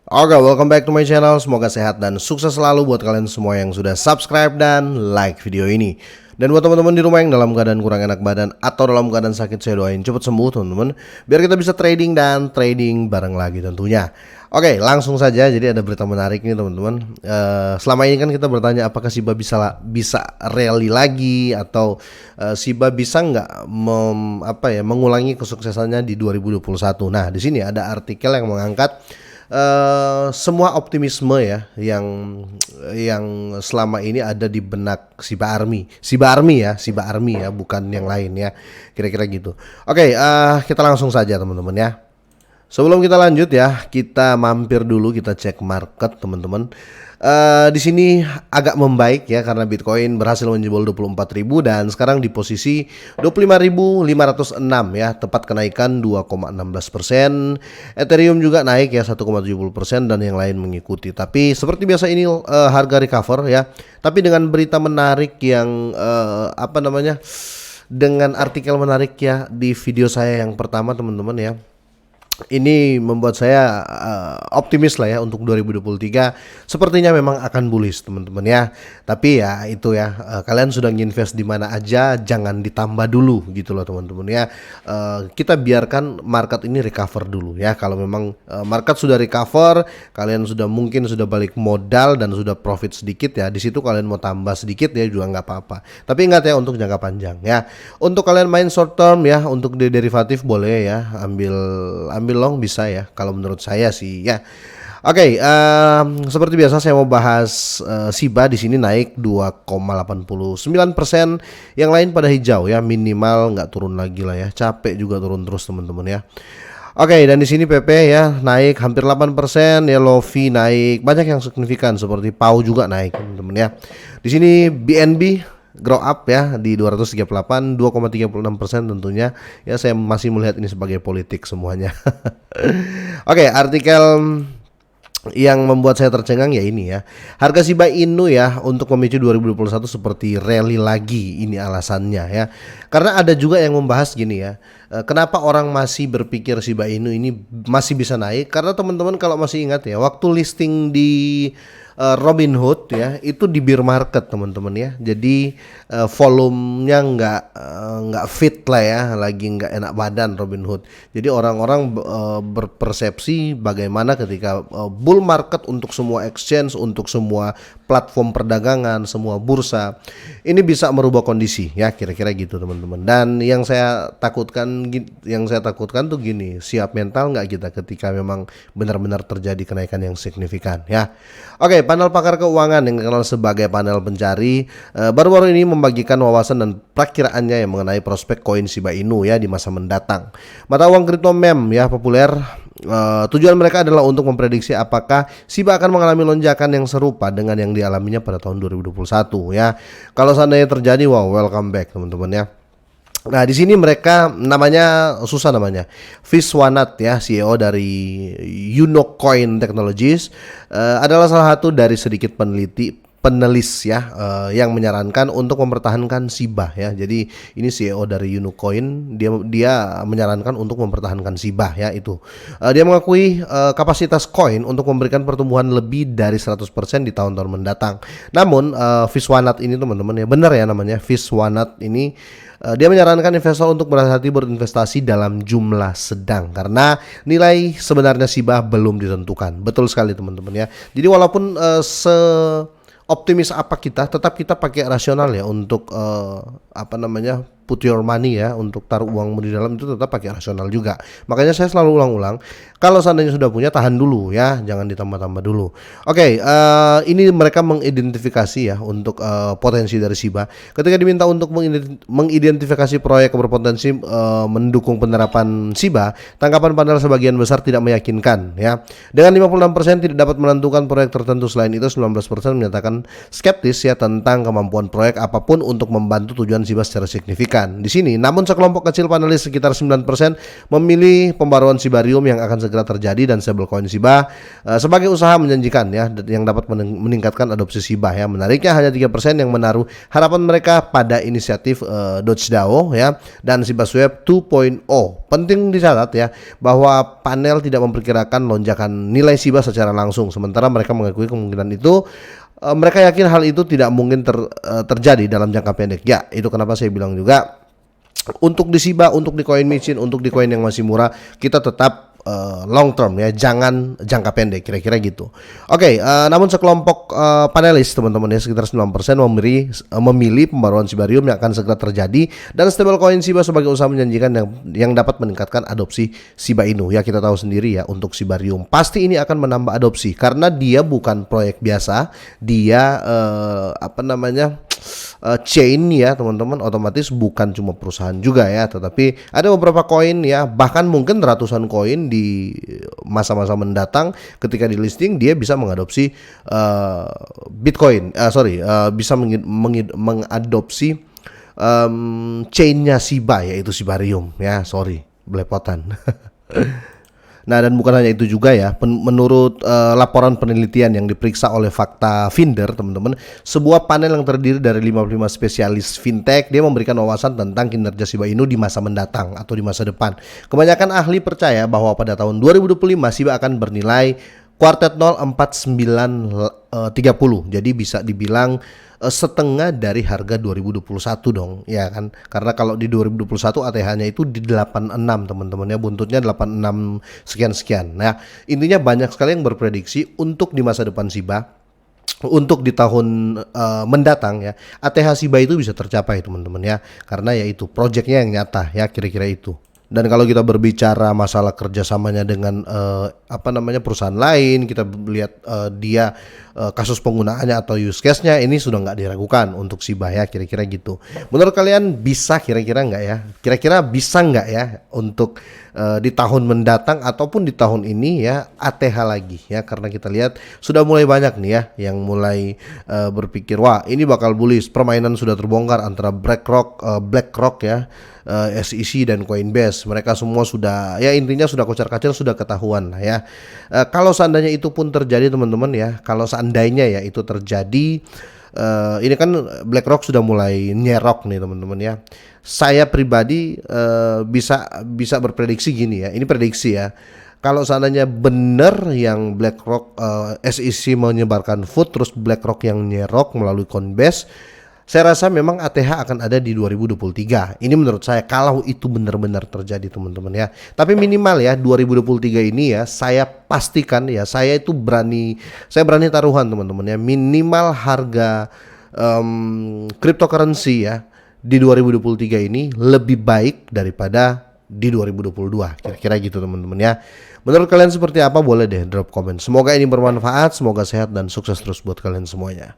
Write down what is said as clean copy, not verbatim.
Oke, welcome back to my channel. Semoga sehat dan sukses selalu buat kalian semua yang sudah subscribe dan like video ini. Dan buat teman-teman di rumah yang dalam keadaan kurang enak badan atau dalam keadaan sakit, saya doain cepat sembuh teman-teman, biar kita bisa trading dan trading bareng lagi tentunya. Oke, langsung saja. Jadi ada berita menarik nih teman-teman. Selama ini kan kita bertanya apakah Shiba bisa rally lagi atau Shiba bisa nggak mengulangi kesuksesannya di 2021. Nah, di sini ada artikel yang mengangkat semua optimisme ya yang selama ini ada di benak Shiba Army ya, bukan yang lain ya, kira-kira gitu. Oke, kita langsung saja teman-teman ya. Sebelum kita lanjut ya, kita mampir dulu, kita cek market teman-teman. Di sini agak membaik ya karena Bitcoin berhasil menjebol 24.000 dan sekarang di posisi 25.506 ya, tepat kenaikan 2,16%. Ethereum juga naik ya 1,70% dan yang lain mengikuti. Tapi seperti biasa ini harga recover ya. Tapi dengan berita menarik yang dengan artikel menarik ya di video saya yang pertama teman-teman ya. Ini membuat saya optimis lah ya untuk 2023. Sepertinya memang akan bullish teman-teman ya. Tapi ya itu ya, kalian sudah nginvest di mana aja, jangan ditambah dulu gitu loh teman-teman ya. Kita biarkan market ini recover dulu ya. Kalau memang market sudah recover, kalian mungkin sudah balik modal dan sudah profit sedikit ya, di situ kalian mau tambah sedikit ya juga nggak apa-apa. Tapi ingat ya, untuk jangka panjang ya. Untuk kalian main short term ya, untuk di derivatif boleh ya, ambil long bisa ya, kalau menurut saya sih ya. Oke, seperti biasa saya mau bahas Shiba. Di sini naik 2,89%, yang lain pada hijau ya, minimal nggak turun lagi lah ya. Capek juga turun terus teman-teman ya. Oke, dan di sini PP ya naik hampir 8% ya, Lofi naik, banyak yang signifikan seperti PAU juga naik teman-teman ya. Di sini BNB grow up ya di 238, 2,36% tentunya ya. Saya masih melihat ini sebagai politik semuanya. Oke, artikel yang membuat saya tercengang ya ini ya, harga Shiba Inu ya untuk memicu 2021 seperti rally lagi. Ini alasannya ya, karena ada juga yang membahas gini ya, kenapa orang masih berpikir Shiba Inu ini masih bisa naik. Karena teman-teman kalau masih ingat ya, waktu listing di Robinhood ya, itu di bear market teman-teman ya. Jadi volumenya nggak fit lah ya, lagi nggak enak badan Robinhood. Jadi orang-orang berpersepsi bagaimana ketika bull market untuk semua exchange, untuk semua platform perdagangan, semua bursa, ini bisa merubah kondisi ya, kira-kira gitu teman-teman. Dan yang saya takutkan tuh gini, siap mental nggak kita ketika memang benar-benar terjadi kenaikan yang signifikan ya. Oke, panel pakar keuangan yang dikenal sebagai panel pencari baru-baru ini membagikan wawasan dan perakiraannya yang mengenai prospek koin Shiba Inu ya di masa mendatang. Mata uang kripto meme ya populer. Tujuan mereka adalah untuk memprediksi apakah Shiba akan mengalami lonjakan yang serupa dengan yang dialaminya pada tahun 2021 ya. Kalau seandainya terjadi, wow, welcome back teman-teman ya. Nah, di sini mereka susah namanya. Viswanat ya, CEO dari Unocoin Technologies, adalah salah satu dari sedikit penelis ya yang menyarankan untuk mempertahankan Shiba ya. Jadi ini CEO dari Unocoin, dia menyarankan untuk mempertahankan Shiba ya itu. Dia mengakui kapasitas koin untuk memberikan pertumbuhan lebih dari 100% di tahun-tahun mendatang. Namun Viswanat ini teman-teman ya, benar ya namanya Viswanat ini, dia menyarankan investor untuk berhati-hati berinvestasi dalam jumlah sedang karena nilai sebenarnya Shiba belum ditentukan. Betul sekali teman-teman ya. Jadi walaupun optimis apa kita, tetap kita pakai rasional ya untuk put your money ya, untuk taruh uangmu di dalam itu tetap pakai rasional juga. Makanya saya selalu ulang-ulang, kalau seandainya sudah punya tahan dulu ya, jangan ditambah-tambah dulu. Oke, ini mereka mengidentifikasi ya untuk potensi dari Shiba. Ketika diminta untuk mengidentifikasi proyek berpotensi mendukung penerapan Shiba, tanggapan panel sebagian besar tidak meyakinkan ya. Dengan 56% tidak dapat menentukan proyek tertentu, selain itu 19% menyatakan skeptis ya tentang kemampuan proyek apapun untuk membantu tujuan Shiba secara signifikan. menjanjikan di sini. Namun sekelompok kecil panelis sekitar 9% memilih pembaruan Shibarium yang akan segera terjadi dan stablecoin Shiba sebagai usaha menjanjikan ya, yang dapat meningkatkan adopsi Shiba ya. Menariknya hanya 3% yang menaruh harapan mereka pada inisiatif DogeDAO ya dan Shiba Swap 2.0. Penting dicatat ya bahwa panel tidak memperkirakan lonjakan nilai Shiba secara langsung, sementara mereka mengakui kemungkinan itu. Mereka yakin hal itu tidak mungkin terjadi dalam jangka pendek. Ya, itu kenapa saya bilang juga untuk di Shiba, untuk di Coin Machine, untuk di koin yang masih murah, kita tetap long term ya, jangan jangka pendek, kira-kira gitu. Oke, namun sekelompok panelis teman-teman ya sekitar 9% memilih pembaruan Shibarium yang akan segera terjadi dan stablecoin Shiba sebagai usaha menjanjikan yang dapat meningkatkan adopsi Shiba Inu. Ya, kita tahu sendiri ya, untuk Shibarium pasti ini akan menambah adopsi karena dia bukan proyek biasa, dia chain ya teman-teman, otomatis bukan cuma perusahaan juga ya, tetapi ada beberapa koin ya, bahkan mungkin ratusan koin di masa-masa mendatang ketika di listing dia bisa mengadopsi Bitcoin, bisa mengadopsi chainnya Shiba yaitu Shibarium ya, belepotan. Nah, dan bukan hanya itu juga ya, menurut laporan penelitian yang diperiksa oleh Fakta Finder teman-teman, sebuah panel yang terdiri dari 55 spesialis fintech, dia memberikan wawasan tentang kinerja Shiba Inu di masa mendatang atau di masa depan. Kebanyakan ahli percaya bahwa pada tahun 2025 Shiba akan bernilai kuartet 0,4930, jadi bisa dibilang setengah dari harga 2021 dong ya kan, karena kalau di 2021 ATH-nya itu di 86 teman-teman ya, buntutnya 86 sekian-sekian. Nah, intinya banyak sekali yang berprediksi untuk di masa depan Shiba, untuk di tahun mendatang ya, ATH Shiba itu bisa tercapai teman-teman ya, karena ya itu proyeknya yang nyata ya, kira-kira itu. Dan kalau kita berbicara masalah kerjasamanya dengan perusahaan lain, kita lihat dia kasus penggunaannya atau use case-nya ini sudah nggak diragukan untuk Shiba ya, kira-kira gitu. Menurut kalian bisa kira-kira nggak ya? Kira-kira bisa nggak ya untuk di tahun mendatang ataupun di tahun ini ya ATH lagi ya? Karena kita lihat sudah mulai banyak nih ya yang mulai berpikir wah ini bakal bullish, permainan sudah terbongkar antara BlackRock ya, SEC dan Coinbase. Mereka semua sudah ya, intinya sudah kocar-kacir, sudah ketahuan lah ya. Kalau seandainya itu pun terjadi teman-teman ya, kalau seandainya ya itu terjadi, ini kan BlackRock sudah mulai nyerok nih teman-teman ya. Saya pribadi bisa berprediksi gini ya, ini prediksi ya. Kalau seandainya benar yang BlackRock SEC menyebarkan food, terus BlackRock yang nyerok melalui Coinbase, saya rasa memang ATH akan ada di 2023. Ini menurut saya kalau itu benar-benar terjadi teman-teman ya. Tapi minimal ya 2023 ini ya, saya pastikan ya, saya berani taruhan teman-teman ya, minimal harga cryptocurrency ya di 2023 ini lebih baik daripada di 2022. Kira-kira gitu teman-teman ya. Menurut kalian seperti apa? Boleh deh drop komen. Semoga ini bermanfaat, semoga sehat dan sukses terus buat kalian semuanya.